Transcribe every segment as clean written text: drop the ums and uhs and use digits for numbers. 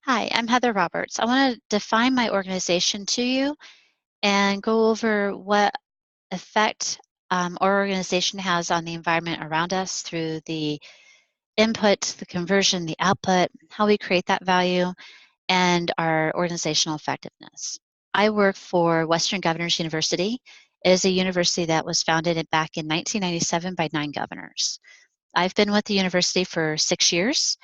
Hi, I'm Heather Roberts. I want to define my organization to you and go over what effect our organization has on the environment around us through the input, the conversion, the output, how we create that value, and our organizational effectiveness. I work for Western Governors University. It is a university that was founded back in 1997 by 9 governors. I've been with the university for 6 years,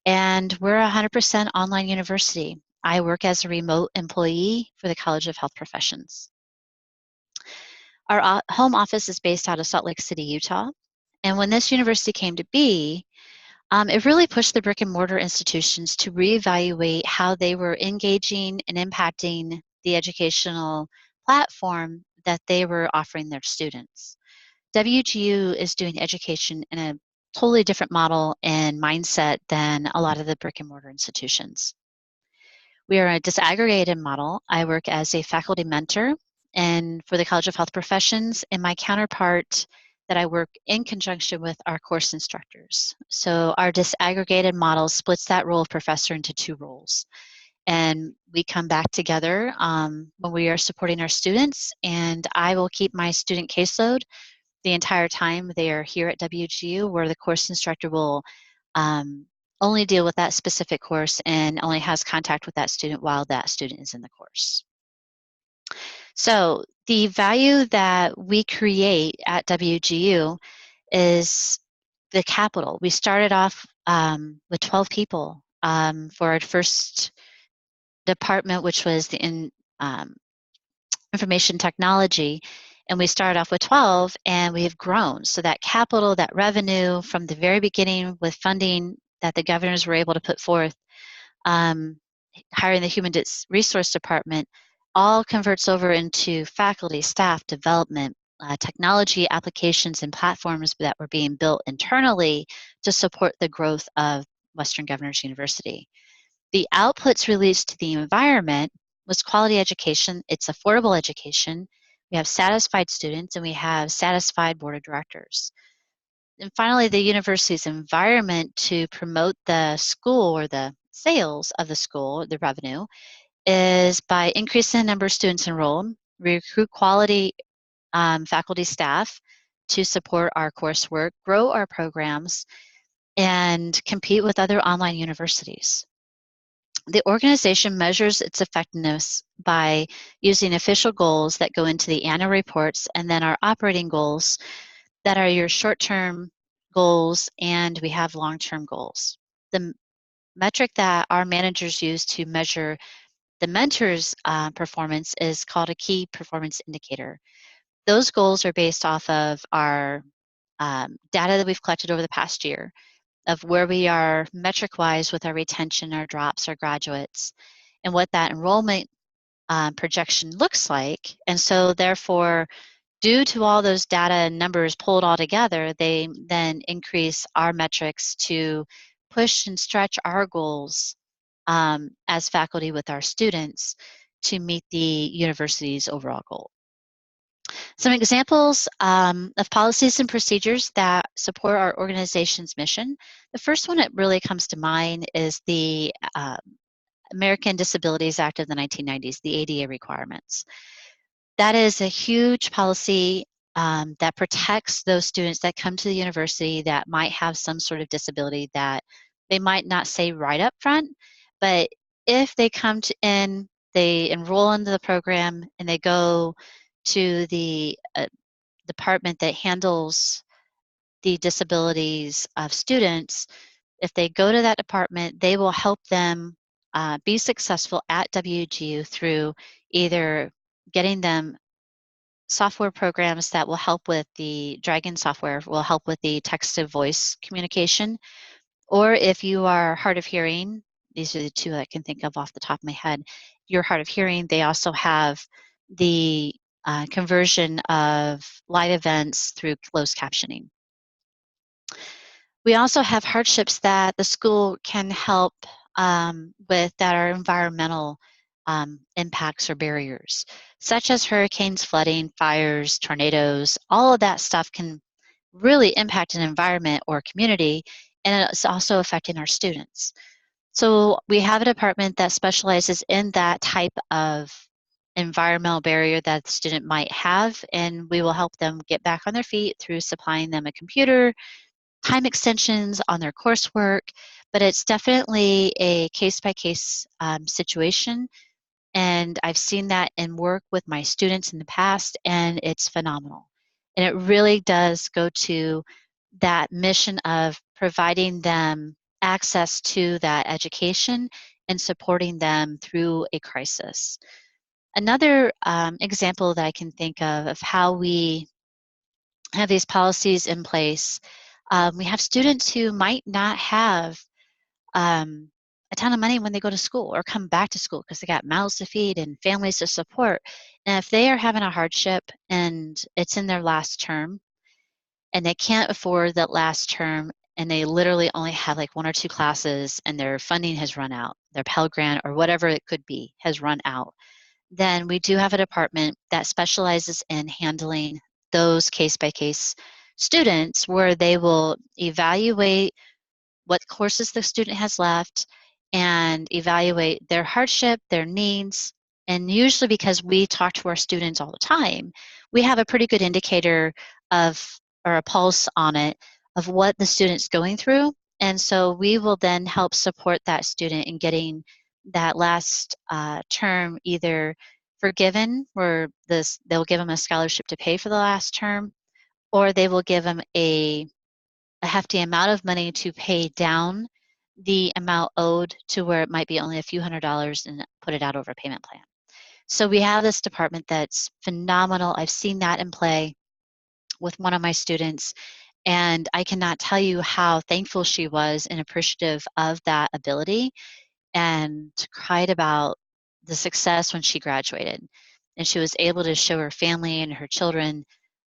and we're a 100% online university. I work as a remote employee for the College of Health Professions. Our home office is based out of Salt Lake City, Utah. And when this university came to be, it really pushed the brick and mortar institutions to reevaluate how they were engaging and impacting the educational platform that they were offering their students. WGU is doing education in a totally different model and mindset than a lot of the brick and mortar institutions. We are a disaggregated model. I work as a faculty mentor and for the College of Health Professions, and my counterpart that I work in conjunction with our course instructors. So our disaggregated model splits that role of professor into 2 roles. And we come back together when we are supporting our students, and I will keep my student caseload the entire time they are here at WGU, where the course instructor will only deal with that specific course and only has contact with that student while that student is in the course. So the value that we create at WGU is the capital. We started off with 12 people for our first department, which was the information technology, and we started off with 12 and we have grown. So that capital, that revenue from the very beginning with funding that the governors were able to put forth, hiring the human resource department, all converts over into faculty, staff, development, technology applications and platforms that were being built internally to support the growth of Western Governors University. The outputs released to the environment was quality education. It's affordable education. We have satisfied students and we have satisfied board of directors. And finally, the university's environment to promote the school or the sales of the school, the revenue, is by increasing the number of students enrolled, recruit quality faculty staff to support our coursework, grow our programs, and compete with other online universities. The organization measures its effectiveness by using official goals that go into the annual reports and then our operating goals that are your short-term goals, and we have long-term goals. The metric that our managers use to measure the mentor's performance is called a key performance indicator. Those goals are based off of our data that we've collected over the past year of where we are metric-wise with our retention, our drops, our graduates, and what that enrollment projection looks like. And so therefore, due to all those data and numbers pulled all together, they then increase our metrics to push and stretch our goals as faculty with our students to meet the university's overall goal. Some examples of policies and procedures that support our organization's mission. The first one that really comes to mind is the American Disabilities Act of the 1990s, the ADA requirements. That is a huge policy that protects those students that come to the university that might have some sort of disability that they might not say right up front, but if they come in, they enroll into the program and they go to the department that handles the disabilities of students, if they go to that department, they will help them be successful at WGU through either getting them software programs that will help with the Dragon software, will help with the text-to-voice communication, or if you are hard of hearing, these are the 2 I can think of off the top of my head. If you're hard of hearing, they also have the conversion of live events through closed captioning. We also have hardships that the school can help with that are environmental impacts or barriers, such as hurricanes, flooding, fires, tornadoes. All of that stuff can really impact an environment or community, and it's also affecting our students. So we have a department that specializes in that type of environmental barrier that the student might have, and we will help them get back on their feet through supplying them a computer, time extensions on their coursework, but it's definitely a case-by-case situation, and I've seen that in work with my students in the past, and it's phenomenal. And it really does go to that mission of providing them access to that education and supporting them through a crisis. Another example that I can think of how we have these policies in place, we have students who might not have um, a ton of money when they go to school or come back to school because they got mouths to feed and families to support. And if they are having a hardship and it's in their last term and they can't afford that last term and they literally only have like 1 or 2 classes and their funding has run out, their Pell Grant or whatever it could be has run out, then we do have a department that specializes in handling those case-by-case students where they will evaluate what courses the student has left and evaluate their hardship, their needs, and usually because we talk to our students all the time, we have a pretty good indicator of, or a pulse on it, of what the student's going through. And so we will then help support that student in getting that last term either forgiven, where they'll give them a scholarship to pay for the last term, or they will give them a hefty amount of money to pay down the amount owed to where it might be only a few $100s and put it out over a payment plan. So we have this department that's phenomenal. I've seen that in play with one of my students, and I cannot tell you how thankful she was and appreciative of that ability and cried about the success when she graduated. And she was able to show her family and her children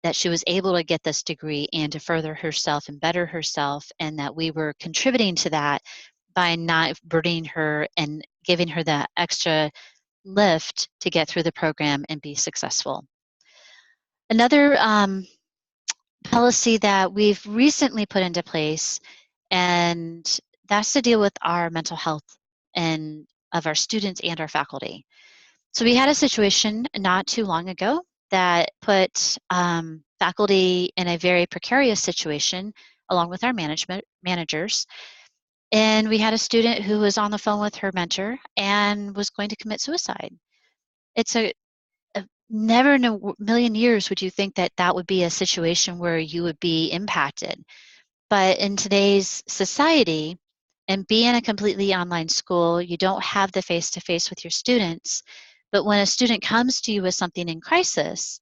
that she was able to get this degree and to further herself and better herself, and that we were contributing to that by not burdening her and giving her that extra lift to get through the program and be successful. Another policy that we've recently put into place, and that's to deal with our mental health and of our students and our faculty. So we had a situation not too long ago that put faculty in a very precarious situation along with our managers. And we had a student who was on the phone with her mentor and was going to commit suicide. It's a never in a million years would you think that that would be a situation where you would be impacted. But in today's society, and being a completely online school, you don't have the face-to-face with your students. But when a student comes to you with something in crisis,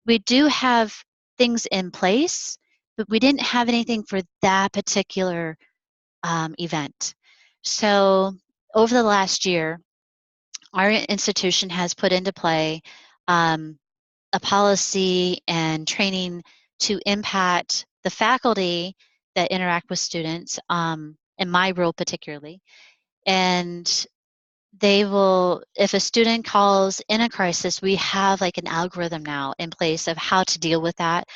we do have things in place, but we didn't have anything for that particular event. So over the last year, our institution has put into play um, a policy and training to impact the faculty that interact with students, in my role particularly. And they will, if a student calls in a crisis, we have like an algorithm now in place of how to deal with that.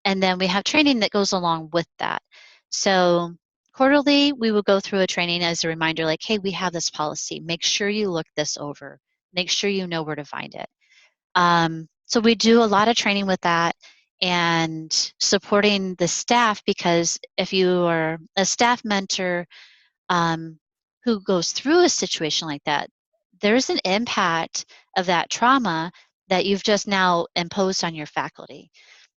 And then we have training that goes along with that. So quarterly, we will go through a training as a reminder, like, hey, we have this policy. Make sure you look this over. Make sure you know where to find it. So we do a lot of training with that and supporting the staff, because if you are a staff mentor who goes through a situation like that, there's an impact of that trauma that you've just now imposed on your faculty.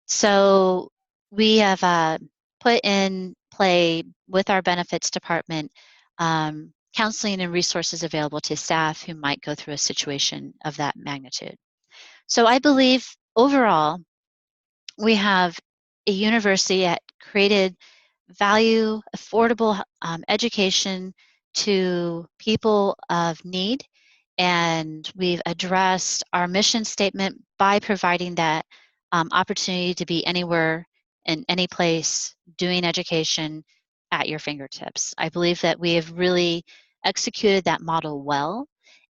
So we have put in play with our benefits department counseling and resources available to staff who might go through a situation of that magnitude. So I believe overall, we have a university that created value, affordable education to people of need. And we've addressed our mission statement by providing that opportunity to be anywhere in any place doing education at your fingertips. I believe that we have really executed that model well.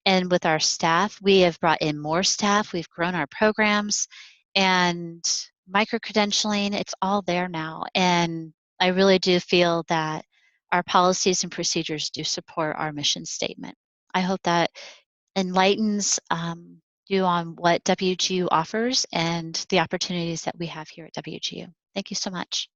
And with our staff, we have brought in more staff, we've grown our programs, and micro-credentialing, it's all there now. And I really do feel that our policies and procedures do support our mission statement. I hope that enlightens you on what WGU offers and the opportunities that we have here at WGU. Thank you so much.